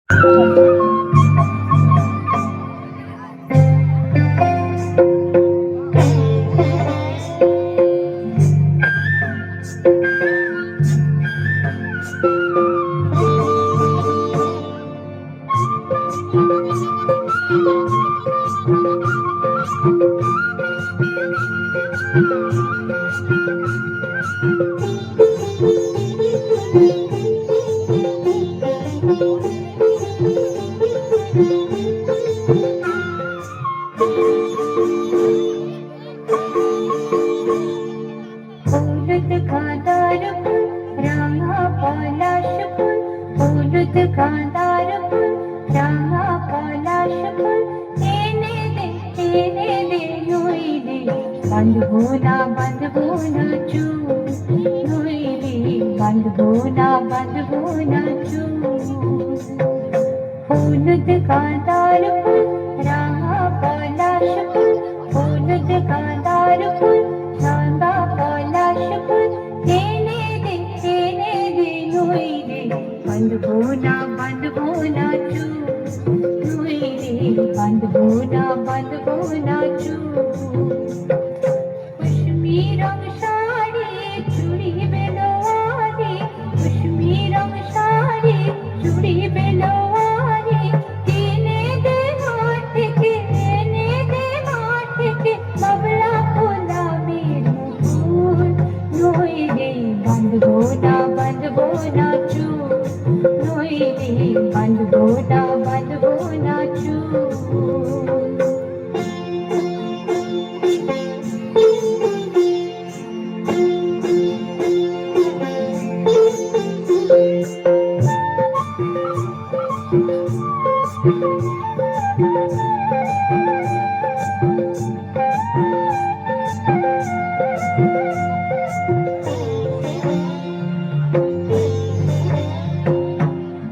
হলুদ গাঁদার ফুল রাঙা পলাশ ফুল, হলুদ গাঁদার ফুল রাঙা পলাশ ফুল, এনে দে নইলে বাঁধবো না চুল, নইলে বাঁধবো না চুল। হলুদ গাঁদার ফুল রাঙা পলাশ ফুল, হলুদ গাঁদার ফুল রাঙা পলাশ ফুল, এনে দে নইলে বাঁধবো না চুল, নইলে বাঁধবো না চুল। কুসুমি রং শাড়ি চুড়ি বেলোয়ারি, কুসুমি রং শাড়ি চুড়ি বেলোয়ারি, এনে দে হাট থেকে বাবলা গোলামের ফুল, নইলে বাঁধবো না চুল, নইলে বাঁধবো না চুল।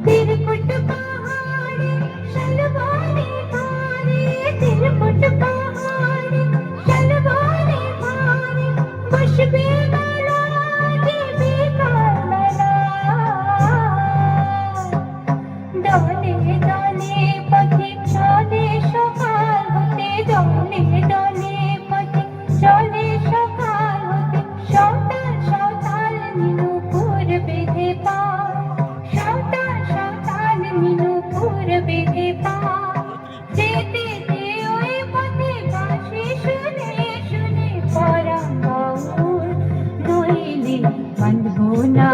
तिरकुट पहाड़ी शलवारी भारी, तिरकुट पहाड़ी शलवारी भारी, खुशबू मराठी बेकार मला। डोले डोले पथिक चले सकाल होते, डोले डोले पथिक चले सकाल होते, সওতাল নীনুপুর বেঁধে পায়, সওতাল নীনুপুর বেঁধে পায়, যেতে ওই পথে বাঁশি শুনে পরাণ বাউল, নইলে বাঁধবো না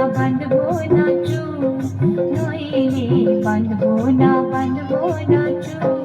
চুল, নইলে বাঁধবো না চুল।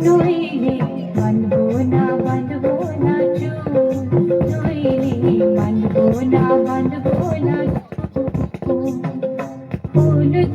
নইলে বাঁধবো না চুল, নইলে বাঁধবো না চুল। হলুদ